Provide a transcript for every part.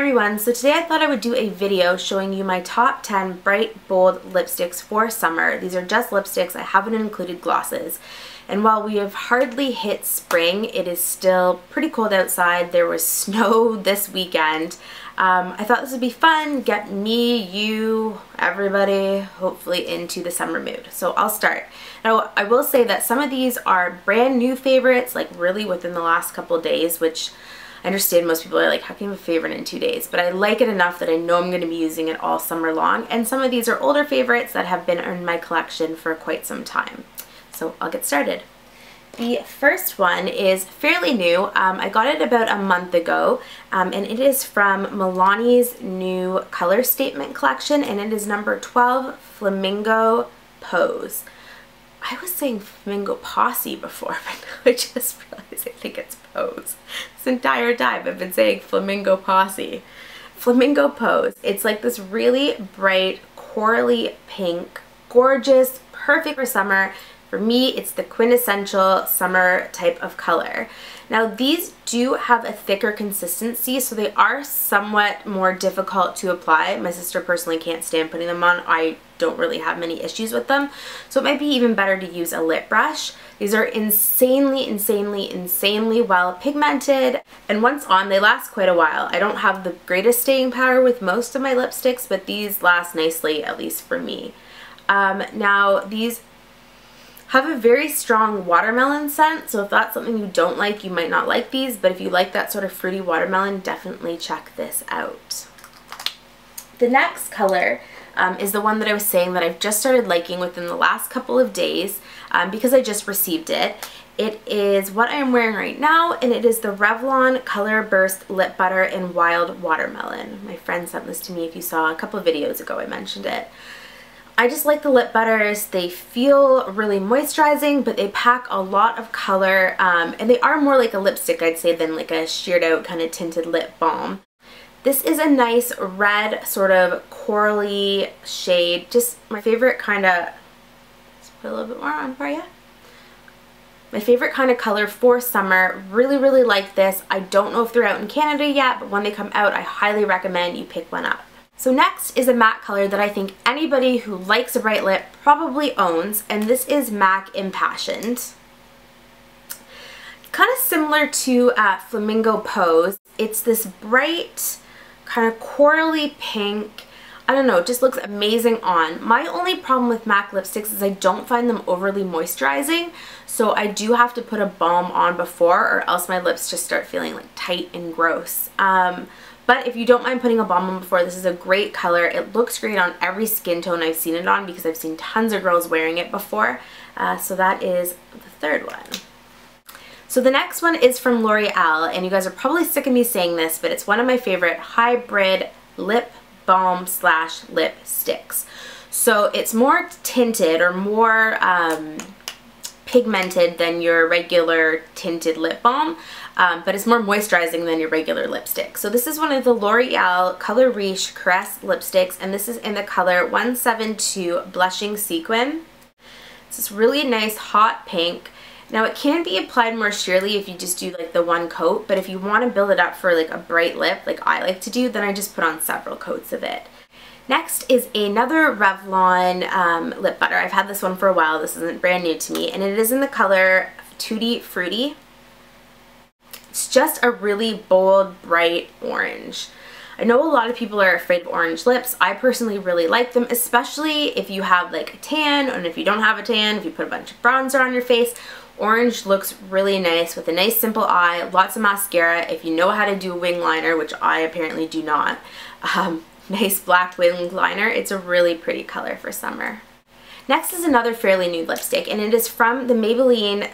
everyone, so today I thought I would do a video showing you my top 10 bright, bold lipsticks for summer. These are just lipsticks, I haven't included glosses. And while we have hardly hit spring, it is still pretty cold outside. There was snow this weekend. I thought this would be fun, get me, you, everybody, hopefully into the summer mood. So I'll start. Now, I will say that some of these are brand new favorites, like really within the last couple of days, which I understand most people are like, how can you have a favorite in 2 days? But I like it enough that I know I'm going to be using it all summer long. And some of these are older favorites that have been in my collection for quite some time. So I'll get started. The first one is fairly new. I got it about a month ago, and it is from Milani's new color statement collection, and it is number 12, Flamingo Pose. I was saying Flamingo Posse before, but now I just realized I think it's Pose. This entire time I've been saying Flamingo Posse. Flamingo Pose. It's like this really bright, corally pink, gorgeous, perfect for summer. For me, it's the quintessential summer type of color. Now, these do have a thicker consistency, so they are somewhat more difficult to apply. My sister personally can't stand putting them on. I don't really have many issues with them, so it might be even better to use a lip brush. These are insanely well pigmented, and once on, they last quite a while. I don't have the greatest staying power with most of my lipsticks, but these last nicely, at least for me. Now, these have a very strong watermelon scent, so if that's something you don't like, you might not like these, but if you like that sort of fruity watermelon, definitely check this out. The next color is the one that I was saying that I've just started liking within the last couple of days because I just received it. It is what I am wearing right now, and it is the Revlon Color Burst Lip Butter in Wild Watermelon. My friend sent this to me. If you saw a couple of videos ago, I mentioned it. I just like the lip butters. They feel really moisturizing, but they pack a lot of color, and they are more like a lipstick, I'd say, than like a sheared out kind of tinted lip balm. This is a nice red sort of corally shade, just my favorite kind of, let's put a little bit more on for you. My favorite kind of color for summer. Really like this. I don't know if they're out in Canada yet, but when they come out, I highly recommend you pick one up. So next is a matte color that I think anybody who likes a bright lip probably owns, and this is MAC Impassioned. Kind of similar to Flamingo Pose. It's this bright, kind of corally pink. I don't know, it just looks amazing on. My only problem with MAC lipsticks is I don't find them overly moisturizing, so I do have to put a balm on before, or else my lips just start feeling like tight and gross. But if you don't mind putting a balm on before, this is a great color. It looks great on every skin tone I've seen it on because I've seen tons of girls wearing it before. So that is the third one. So the next one is from L'Oreal, and you guys are probably sick of me saying this, but it's one of my favorite hybrid lip balm slash lip sticks. So it's more tinted or more pigmented than your regular tinted lip balm, but it's more moisturizing than your regular lipstick. So this is one of the L'Oreal Color Riche Caresse lipsticks, and this is in the color 172 Blushing Sequin. It's this really nice hot pink. Now it can be applied more sheerly if you just do like the one coat, but if you want to build it up for like a bright lip like I like to do, then I just put on several coats of it. Next is another Revlon lip butter. I've had this one for a while. This isn't brand new to me, and it is in the color Tutti Fruitti. It's just a really bold, bright orange. I know a lot of people are afraid of orange lips. I personally really like them, especially if you have like a tan, and if you don't have a tan, if you put a bunch of bronzer on your face. Orange looks really nice with a nice simple eye, lots of mascara. If you know how to do a wing liner, which I apparently do not, nice black wing liner. It's a really pretty color for summer. Next is another fairly new lipstick, and it is from the Maybelline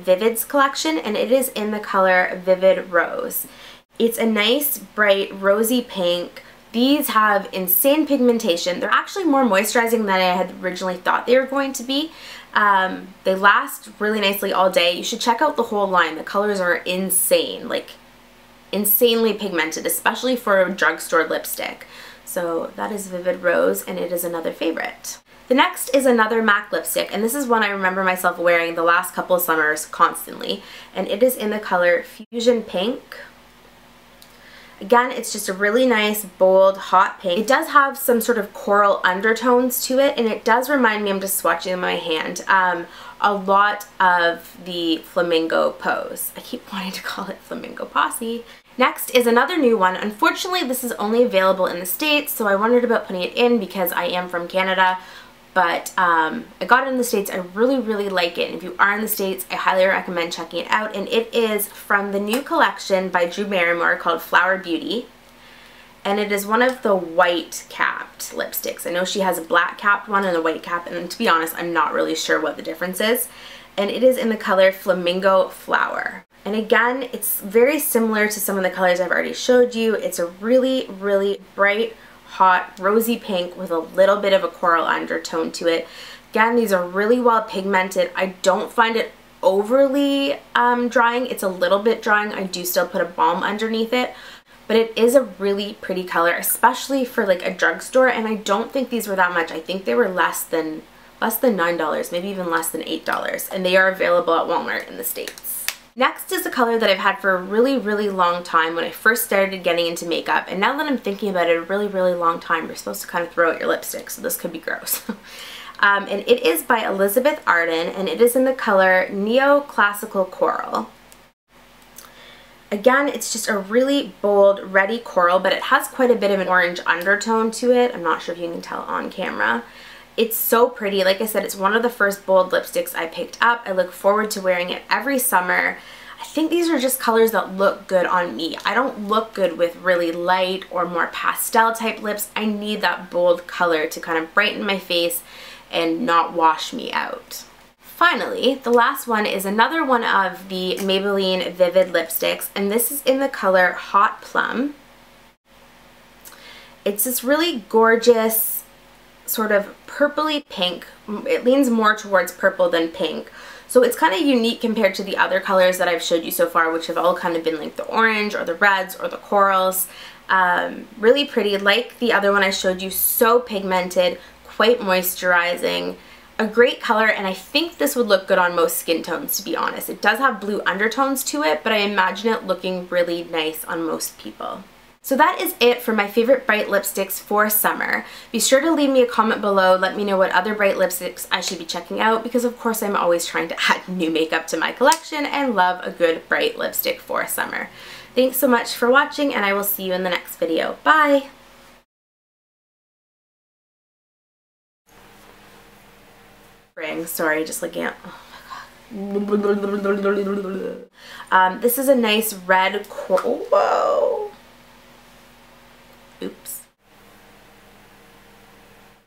Vivids collection, and it is in the color Vivid Rose. It's a nice, bright, rosy pink. These have insane pigmentation. They're actually more moisturizing than I had originally thought they were going to be. They last really nicely all day. You should check out the whole line. The colors are insane, like insanely pigmented, especially for a drugstore lipstick. So that is Vivid Rose, and it is another favorite. The next is another MAC lipstick, and this is one I remember myself wearing the last couple of summers constantly, and it is in the color Fusion Pink. Again, it's just a really nice, bold, hot pink. It does have some sort of coral undertones to it, and it does remind me, I'm just swatching in my hand, a lot of the Flamingo pose. I keep wanting to call it Flamingo Posse. Next is another new one. Unfortunately, this is only available in the States, so I wondered about putting it in because I am from Canada, but I got it in the States. I really, really like it. And if you are in the States, I highly recommend checking it out. And it is from the new collection by Drew Barrymore called Flower Beauty. And it is one of the white capped lipsticks. I know she has a black capped one and a white cap, and to be honest, I'm not really sure what the difference is. And it is in the color Flamingo Flower. And again, it's very similar to some of the colors I've already showed you. It's a really, really bright, hot, rosy pink with a little bit of a coral undertone to it. Again, these are really well pigmented. I don't find it overly drying. It's a little bit drying. I do still put a balm underneath it, but it is a really pretty color, especially for like a drugstore, and I don't think these were that much. I think they were less than $9, maybe even less than $8, and they are available at Walmart in the States. Next is a color that I've had for a really, really long time when I first started getting into makeup, and now that I'm thinking about it, a really, really long time, you're supposed to kind of throw out your lipstick, so this could be gross. And it is by Elizabeth Arden, and it is in the color Neoclassical Coral. Again, it's just a really bold, reddy coral, but it has quite a bit of an orange undertone to it. I'm not sure if you can tell on camera. It's so pretty. Like I said, it's one of the first bold lipsticks I picked up. I look forward to wearing it every summer. I think these are just colors that look good on me. I don't look good with really light or more pastel type lips. I need that bold color to kind of brighten my face and not wash me out. Finally, the last one is another one of the Maybelline Vivid lipsticks, and this is in the color Hot Plum. It's this really gorgeous sort of purpley pink. It leans more towards purple than pink. So it's kind of unique compared to the other colors that I've showed you so far, which have all kind of been like the orange or the reds or the corals. Really pretty, like the other one I showed you, so pigmented, quite moisturizing. A great color, and I think this would look good on most skin tones, to be honest. It does have blue undertones to it, but I imagine it looking really nice on most people. So that is it for my favorite bright lipsticks for summer. Be sure to leave me a comment below. Let me know what other bright lipsticks I should be checking out, because of course I'm always trying to add new makeup to my collection and love a good bright lipstick for summer. Thanks so much for watching, and I will see you in the next video. Bye! Sorry, just looking at, oh my god. This is a nice red coral. Whoa! Oops.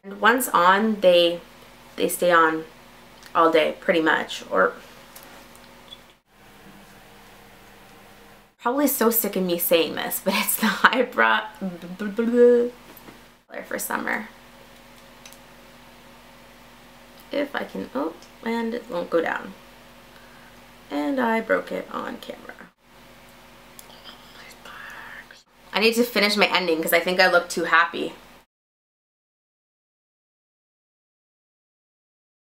And once on, they stay on all day, pretty much. Or probably so sick of me saying this, but it's the highbrow color for summer. If I can, oh, and it won't go down. And I broke it on camera. I need to finish my ending because I think I look too happy.